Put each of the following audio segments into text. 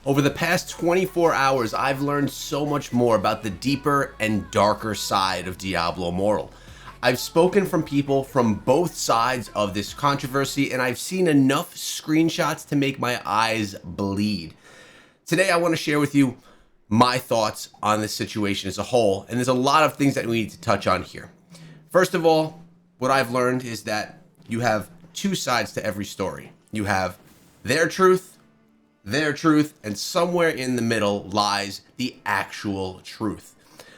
Over the past 24 hours, I've learned so much more about the deeper and darker side of Diablo Immortal. I've spoken from people from both sides of this controversy, and I've seen enough screenshots to make my eyes bleed. Today, I want to share with you my thoughts on this situation as a whole, and there's a lot of things that we need to touch on here. First of all, what I've learned is that you have two sides to every story. You have their truth, and somewhere in the middle lies the actual truth.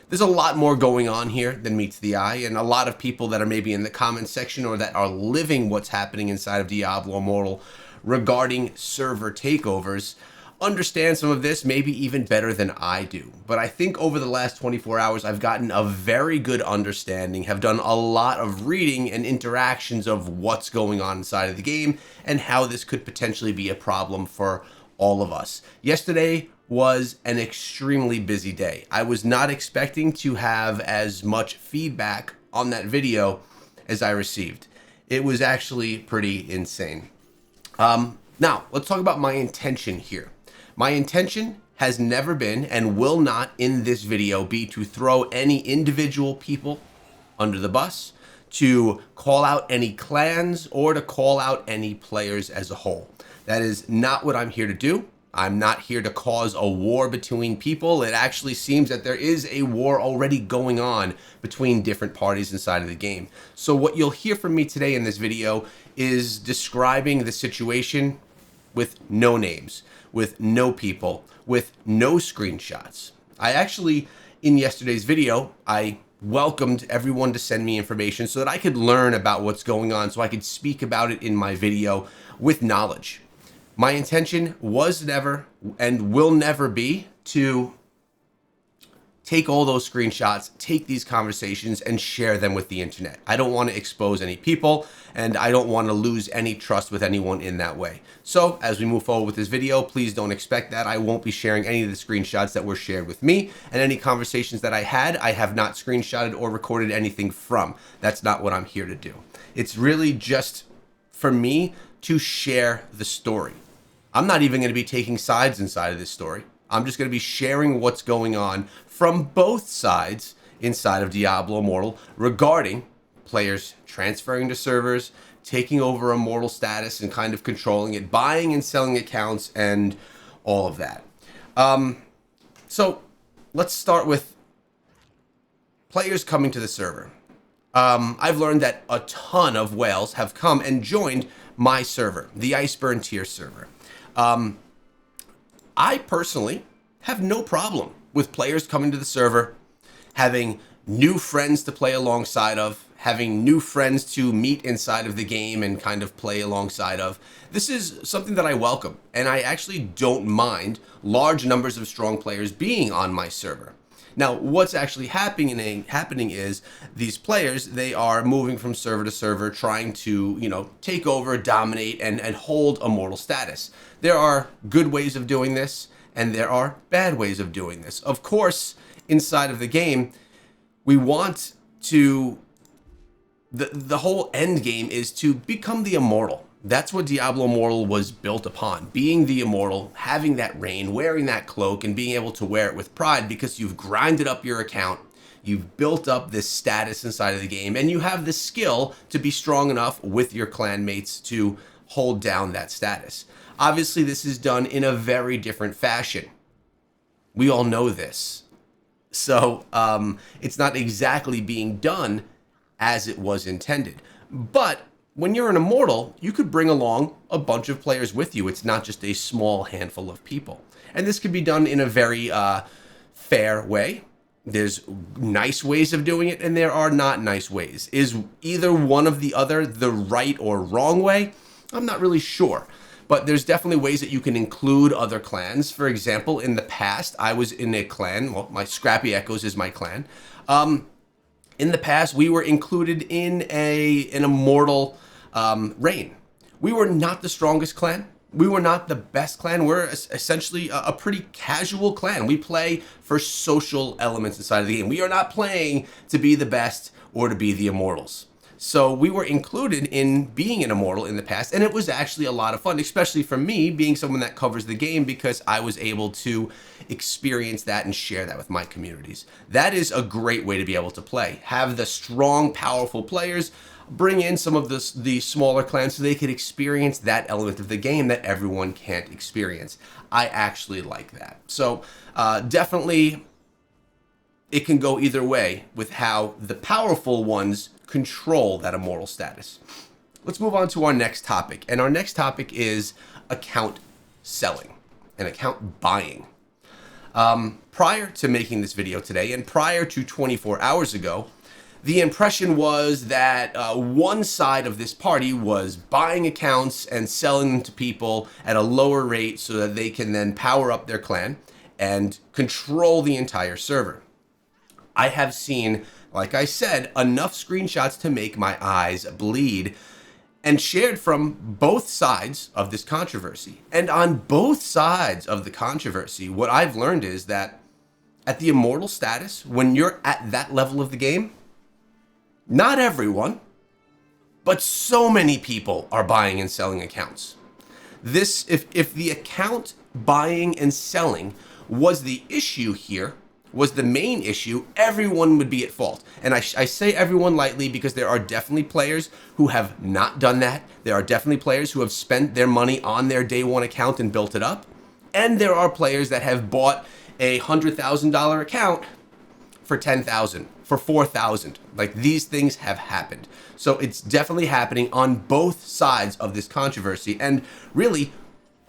There's a lot more going on here than meets the eye, and a lot of people that are maybe in the comment section or that are living what's happening inside of Diablo Immortal regarding server takeovers understand some of this maybe even better than I do. But I think over the last 24 hours, I've gotten a very good understanding, have done a lot of reading and interactions of what's going on inside of the game and how this could potentially be a problem for all of us. Yesterday was an extremely busy day. I was not expecting to have as much feedback on that video as I received. It was actually pretty insane. Now, let's talk about my intention here. My intention has never been and will not in this video be to throw any individual people under the bus, to call out any clans, or to call out any players as a whole. That is not what I'm here to do. I'm not here to cause a war between people. It actually seems that there is a war already going on between different parties inside of the game. So what you'll hear from me today in this video is describing the situation with no names, with no people, with no screenshots. I actually, in yesterday's video, I welcomed everyone to send me information so that I could learn about what's going on, so I could speak about it in my video with knowledge. My intention was never and will never be to take all those screenshots, take these conversations, and share them with the internet. I don't want to expose any people, and I don't want to lose any trust with anyone in that way. So as we move forward with this video, please don't expect that. I won't be sharing any of the screenshots that were shared with me, and any conversations that I had, I have not screenshotted or recorded anything from. That's not what I'm here to do. It's really just for me to share the story. I'm not even going to be taking sides inside of this story. I'm just going to be sharing what's going on from both sides inside of Diablo Immortal regarding players transferring to servers, taking over Immortal status and kind of controlling it, buying and selling accounts, and all of that. So let's start with players coming to the server. I've learned that a ton of whales have come and joined my server, the Iceburn tier server. I personally have no problem with players coming to the server, having new friends to play alongside of, having new friends to meet inside of the game and kind of play alongside of. This is something that I welcome, and I actually don't mind large numbers of strong players being on my server. Now, what's actually happening is these players, they are moving from server to server, trying to, take over, dominate, and hold Immortal status. There are good ways of doing this, and there are bad ways of doing this. Of course, inside of the game, we want to... The whole end game is to become the Immortal. That's what Diablo Immortal was built upon. Being the Immortal, having that reign, wearing that cloak, and being able to wear it with pride because you've grinded up your account, you've built up this status inside of the game, and you have the skill to be strong enough with your clanmates to hold down that status. Obviously, this is done in a very different fashion. We all know this. So it's not exactly being done as it was intended. But when you're an Immortal, you could bring along a bunch of players with you. It's not just a small handful of people. And this could be done in a very fair way. There's nice ways of doing it, and there are not nice ways. Is either one of the other the right or wrong way? I'm not really sure. But there's definitely ways that you can include other clans. For example, in the past, I was in a clan. Well, my Scrappy Echoes is my clan. In the past, we were included in an Immortal reign. We were not the strongest clan. We were not the best clan. We're essentially a pretty casual clan. We play for social elements inside of the game. We are not playing to be the best or to be the Immortals. So we were included in being an immortal in the past, and it was actually a lot of fun, especially for me being someone that covers the game, because I was able to experience that and share that with my communities. That is a great way to be able to play. Have the strong, powerful players bring in some of the smaller clans so they could experience that element of the game that everyone can't experience. I actually like that. So definitely it can go either way with how the powerful ones control that immortal status. Let's move on to our next topic. And our next topic is account selling and account buying. Prior to making this video today and prior to 24 hours ago, the impression was that one side of this party was buying accounts and selling them to people at a lower rate so that they can then power up their clan and control the entire server. I have seen, like I said, enough screenshots to make my eyes bleed and shared from both sides of this controversy. And on both sides of the controversy, what I've learned is that at the immortal status, when you're at that level of the game, not everyone, but so many people are buying and selling accounts. If the account buying and selling was the issue here, was the main issue, everyone would be at fault. And I say everyone lightly because there are definitely players who have not done that. There are definitely players who have spent their money on their day one account and built it up. And there are players that have bought a $100,000 account for 10,000, for 4,000. Like, these things have happened. So it's definitely happening on both sides of this controversy. And really,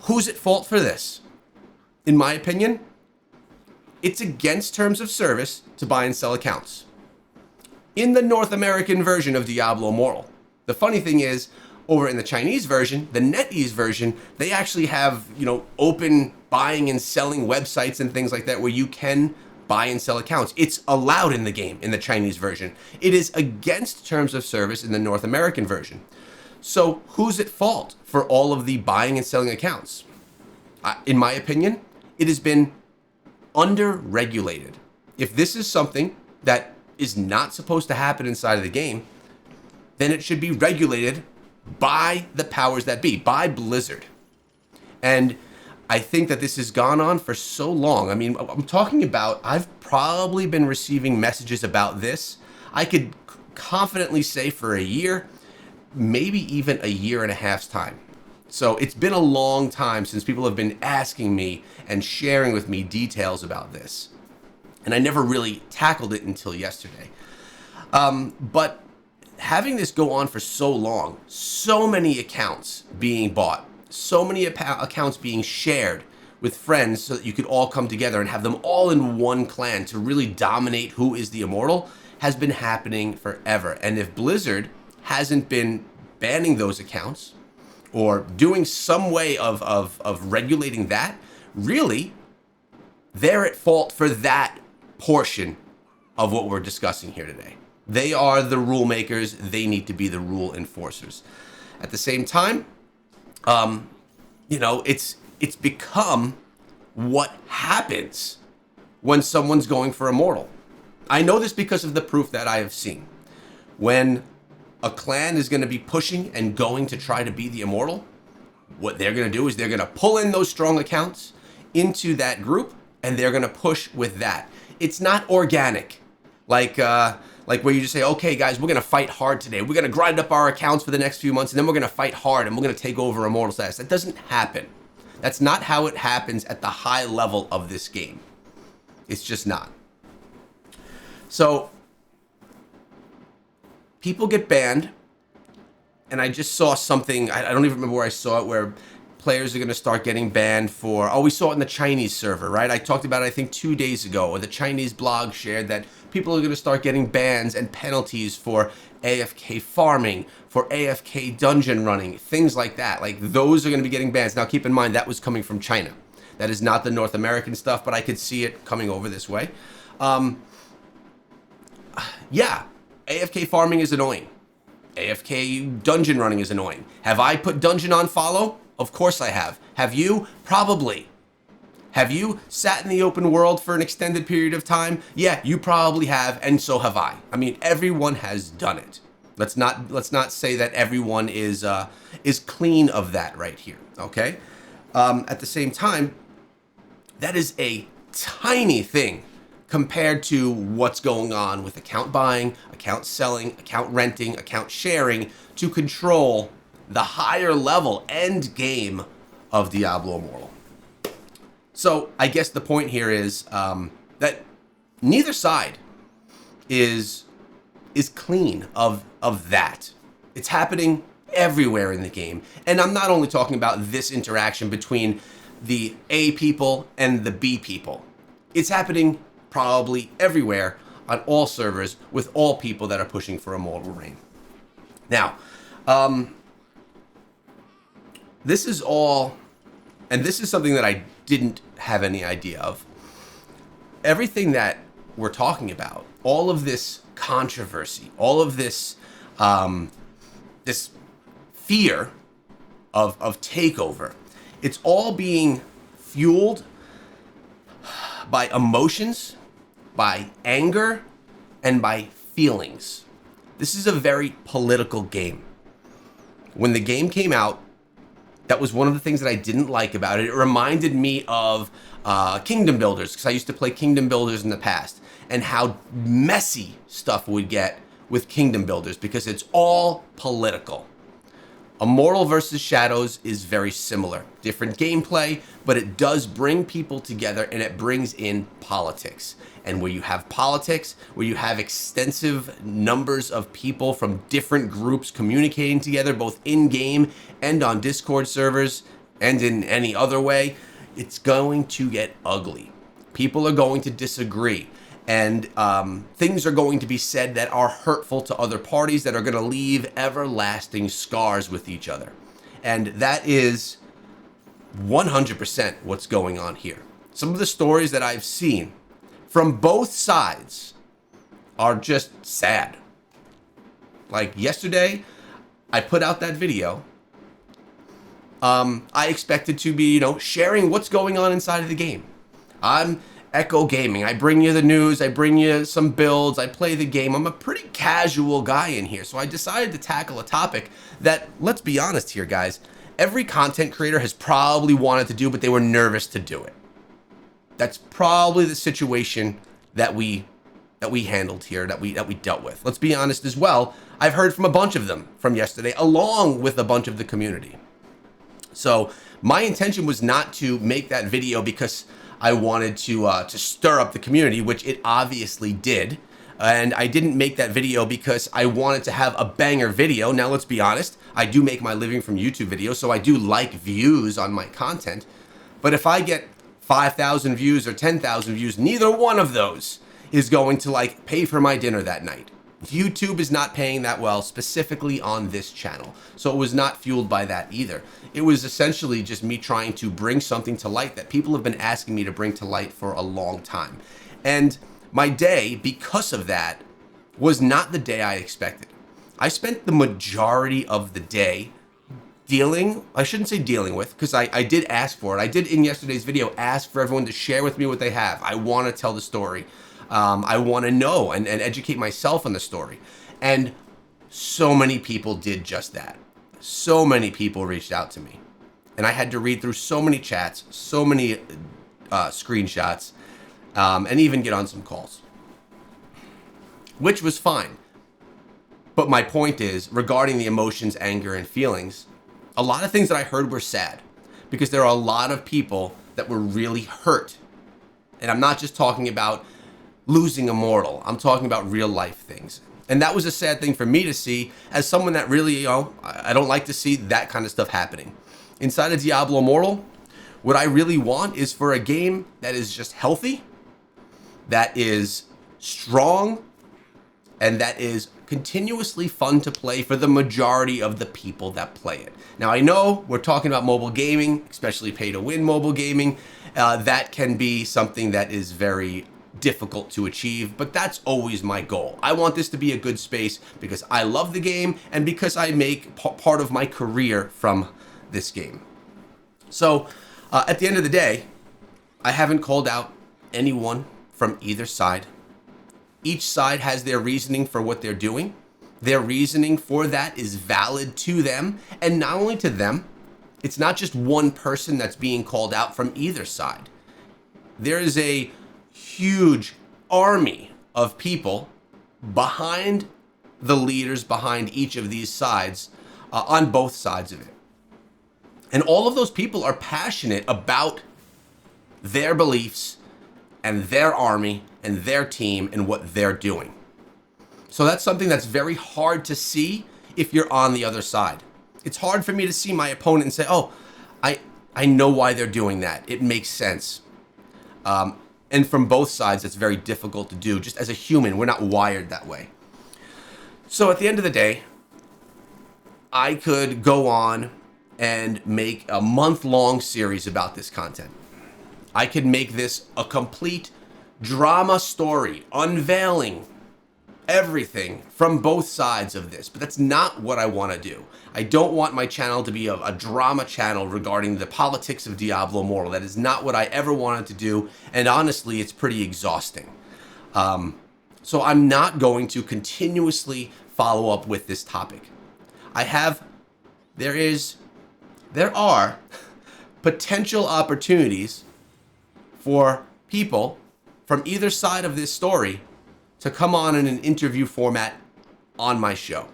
who's at fault for this? In my opinion, it's against terms of service to buy and sell accounts. In the North American version of Diablo Immortal, the funny thing is, over in the Chinese version, the NetEase version, they actually have, open buying and selling websites and things like that where you can buy and sell accounts. It's allowed in the game in the Chinese version. It is against terms of service in the North American version. So who's at fault for all of the buying and selling accounts? In my opinion, it has been under-regulated. If this is something that is not supposed to happen inside of the game, then it should be regulated by the powers that be, by Blizzard. And I think that this has gone on for so long. I mean, I'm talking about, I've probably been receiving messages about this. I could confidently say for a year, maybe even a year and a half's time. So it's been a long time since people have been asking me and sharing with me details about this. And I never really tackled it until yesterday. But having this go on for so long, so many accounts being bought, so many accounts being shared with friends so that you could all come together and have them all in one clan to really dominate who is the immortal, has been happening forever. And if Blizzard hasn't been banning those accounts or doing some way of regulating that, really, they're at fault for that portion of what we're discussing here today. They are the rule makers. They need to be the rule enforcers. At the same time, it's become what happens when someone's going for immortal. I know this because of the proof that I have seen. When a clan is going to be pushing and going to try to be the immortal, what they're going to do is they're going to pull in those strong accounts into that group, and they're going to push with that. It's not organic, like where you just say, okay, guys, we're going to fight hard today. We're going to grind up our accounts for the next few months, and then we're going to fight hard, and we're going to take over immortal status. That doesn't happen. That's not how it happens at the high level of this game. It's just not. So people get banned, and I just saw something, I don't even remember where I saw it, where players are going to start getting banned for, we saw it in the Chinese server, right? I talked about it, I think, 2 days ago, or the Chinese blog shared that people are going to start getting bans and penalties for AFK farming, for AFK dungeon running, things like that. Like, those are going to be getting bans. Now, keep in mind, that was coming from China. That is not the North American stuff, but I could see it coming over this way. Yeah, AFK farming is annoying. AFK dungeon running is annoying. Have I put dungeon on follow? Of course I have. Have you? Probably. Have you sat in the open world for an extended period of time? Yeah, you probably have, and so have I. I mean, everyone has done it. Let's not say that everyone is clean of that right here. Okay. At the same time, that is a tiny thing compared to what's going on with account buying, account selling, account renting, account sharing to control the higher level end game of Diablo Immortal. So I guess the point here is that neither side is clean of that. It's happening everywhere in the game. And I'm not only talking about this interaction between the A people and the B people. It's happening probably everywhere on all servers with all people that are pushing for Immortal Reign. Now, this is all, and this is something that I didn't have any idea of. Everything that we're talking about, all of this controversy, all of this this fear of takeover, it's all being fueled by emotions, by anger, and by feelings. This is a very political game. When the game came out, that was one of the things that I didn't like about it. It reminded me of Kingdom Builders, because I used to play Kingdom Builders in the past, and how messy stuff would get with Kingdom Builders because it's all political. Immortal versus Shadows is very similar. Different gameplay, but it does bring people together and it brings in politics. And where you have politics, where you have extensive numbers of people from different groups communicating together, both in-game and on Discord servers and in any other way, it's going to get ugly. People are going to disagree. And things are going to be said that are hurtful to other parties that are going to leave everlasting scars with each other. And that is 100% what's going on here. Some of the stories that I've seen from both sides are just sad. Like yesterday, I put out that video. I expected to be, sharing what's going on inside of the game. I'm Echo Gaming. I bring you the news. I bring you some builds. I play the game. I'm a pretty casual guy in here. So I decided to tackle a topic that, let's be honest here, guys, every content creator has probably wanted to do, but they were nervous to do it. That's probably the situation that we handled here, that we dealt with. Let's be honest as well. I've heard from a bunch of them from yesterday, along with a bunch of the community. So my intention was not to make that video because I wanted to stir up the community, which it obviously did. And I didn't make that video because I wanted to have a banger video. Now, let's be honest. I do make my living from YouTube videos, so I do like views on my content. But if I get 5,000 views or 10,000 views, neither one of those is going to pay for my dinner that night. YouTube is not paying that well, specifically on this channel. So it was not fueled by that either. It was essentially just me trying to bring something to light that people have been asking me to bring to light for a long time. And my day, because of that, was not the day I expected. I spent the majority of the day I shouldn't say dealing with, because I did ask for it. I did in yesterday's video ask for everyone to share with me what they have. I want to tell the story. I want to know and educate myself on the story. And so many people did just that. So many people reached out to me. And I had to read through so many chats, so many screenshots, and even get on some calls. Which was fine. But my point is, regarding the emotions, anger, and feelings, a lot of things that I heard were sad. Because there are a lot of people that were really hurt. And I'm not just talking about losing Immortal. I'm talking about real life things. And that was a sad thing for me to see as someone that really, I don't like to see that kind of stuff happening. Inside of Diablo Immortal, what I really want is for a game that is just healthy, that is strong, and that is continuously fun to play for the majority of the people that play it. Now, I know we're talking about mobile gaming, especially pay-to-win mobile gaming. That can be something that is very difficult to achieve, but that's always my goal. I want this to be a good space because I love the game and because I make part of my career from this game. So at the end of the day, I haven't called out anyone from either side. Each side has their reasoning for what they're doing, Their reasoning for that is valid to them, and not only to them, it's not just one person that's being called out from either side. There is a huge army of people behind the leaders, behind each of these sides, on both sides of it. And all of those people are passionate about their beliefs and their army and their team and what they're doing. So that's something that's very hard to see if you're on the other side. It's hard for me to see my opponent and say, oh, I know why they're doing that. It makes sense. And from both sides, it's very difficult to do. Just as a human, we're not wired that way. So at the end of the day, I could go on and make a month-long series about this content. I could make this a complete drama story, unveiling everything from both sides of this, but that's not what I want to do. I don't want my channel to be a drama channel regarding the politics of Diablo Immortal. That is not what I ever wanted to do, and honestly, it's pretty exhausting. So I'm not going to continuously follow up with this topic. There are potential opportunities for people from either side of this story to come on in an interview format on my show.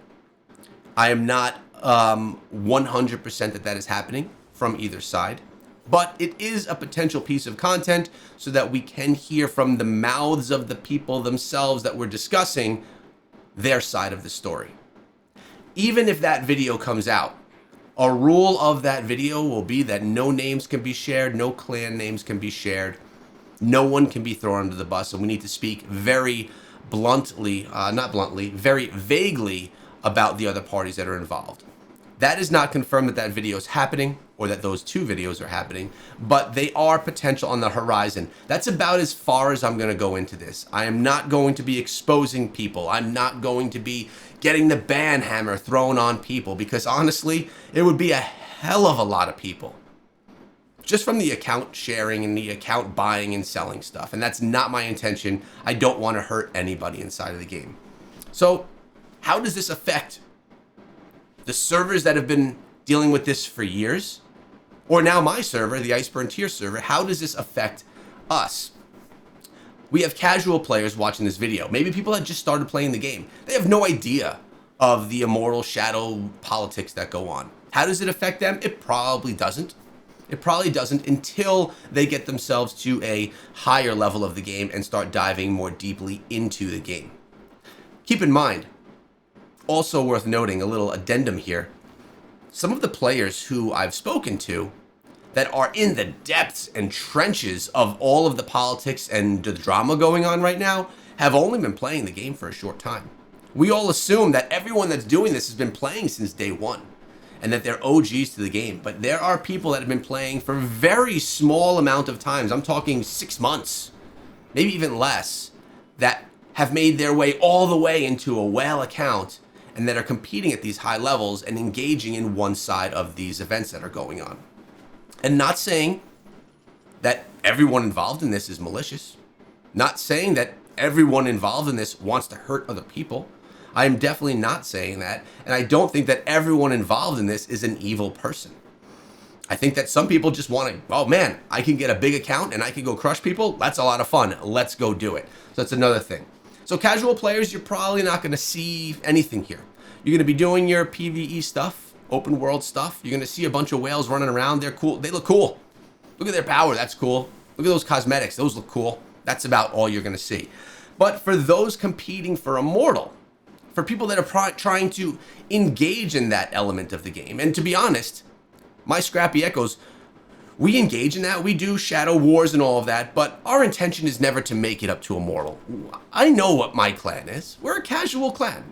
I am not 100% that is happening from either side, but it is a potential piece of content so that we can hear from the mouths of the people themselves that we're discussing their side of the story. Even if that video comes out, a rule of that video will be that no names can be shared, no clan names can be shared, no one can be thrown under the bus, and we need to speak very very vaguely about the other parties that are involved. That is not confirmed that video is happening or that those two videos are happening, but they are potential on the horizon. That's about as far as I'm going to go into this. I am not going to be exposing people. I'm not going to be getting the ban hammer thrown on people, because honestly, it would be a hell of a lot of people just from the account sharing and the account buying and selling stuff. And that's not my intention. I don't want to hurt anybody inside of the game. So how does this affect the servers that have been dealing with this for years? Or now my server, the Iceburn tier server, how does this affect us? We have casual players watching this video. Maybe people that just started playing the game. They have no idea of the Immortal Shadow politics that go on. How does it affect them? It probably doesn't. It probably doesn't until they get themselves to a higher level of the game and start diving more deeply into the game. Keep in mind, also worth noting, a little addendum here, some of the players who I've spoken to that are in the depths and trenches of all of the politics and the drama going on right now have only been playing the game for a short time. We all assume that everyone that's doing this has been playing since day one, and that they're OGs to the game. But there are people that have been playing for a very small amount of times. I'm talking 6 months, maybe even less, that have made their way all the way into a whale account and that are competing at these high levels and engaging in one side of these events that are going on. And not saying that everyone involved in this is malicious. Not saying that everyone involved in this wants to hurt other people. I am definitely not saying that, and I don't think that everyone involved in this is an evil person. I think that some people just want to, oh man, I can get a big account and I can go crush people. That's a lot of fun. Let's go do it. So that's another thing. So casual players, you're probably not going to see anything here. You're going to be doing your PvE stuff, open world stuff. You're going to see a bunch of whales running around. They're cool. They look cool. Look at their power. That's cool. Look at those cosmetics. Those look cool. That's about all you're going to see. But for those competing for Immortal, for people that are trying to engage in that element of the game. And to be honest, my Scrappy Echoes, we engage in that. We do Shadow Wars and all of that, but our intention is never to make it up to Immortal. I know what my clan is. We're a casual clan.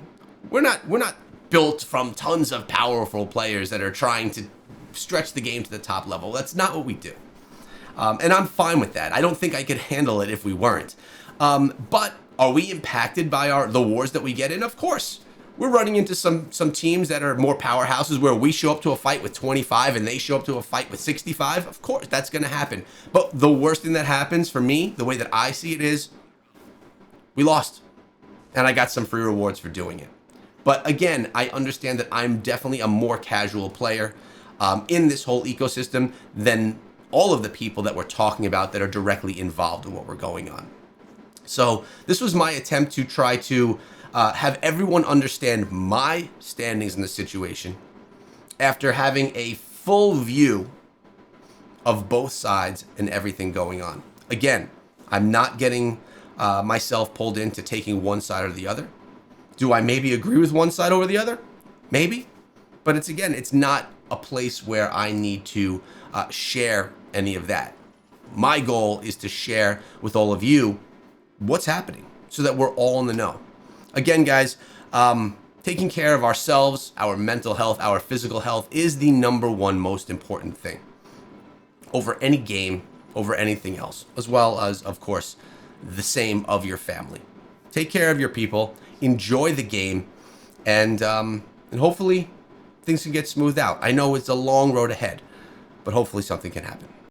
We're not built from tons of powerful players that are trying to stretch the game to the top level. That's not what we do. And I'm fine with that. I don't think I could handle it if we weren't. But are we impacted by the wars that we get in? Of course. We're running into some teams that are more powerhouses where we show up to a fight with 25 and they show up to a fight with 65. Of course, that's going to happen. But the worst thing that happens for me, the way that I see it is, we lost. And I got some free rewards for doing it. But again, I understand that I'm definitely a more casual player in this whole ecosystem than all of the people that we're talking about that are directly involved in what we're going on. So this was my attempt to try to have everyone understand my standings in the situation after having a full view of both sides and everything going on. Again, I'm not getting myself pulled into taking one side or the other. Do I maybe agree with one side over the other? Maybe. But it's not a place where I need to share any of that. My goal is to share with all of you what's happening so that we're all in the know. Again, guys, taking care of ourselves, our mental health, our physical health is the number one most important thing over any game, over anything else, as well as, of course, the same of your family. Take care of your people, enjoy the game, and hopefully things can get smoothed out. I know it's a long road ahead, but hopefully something can happen.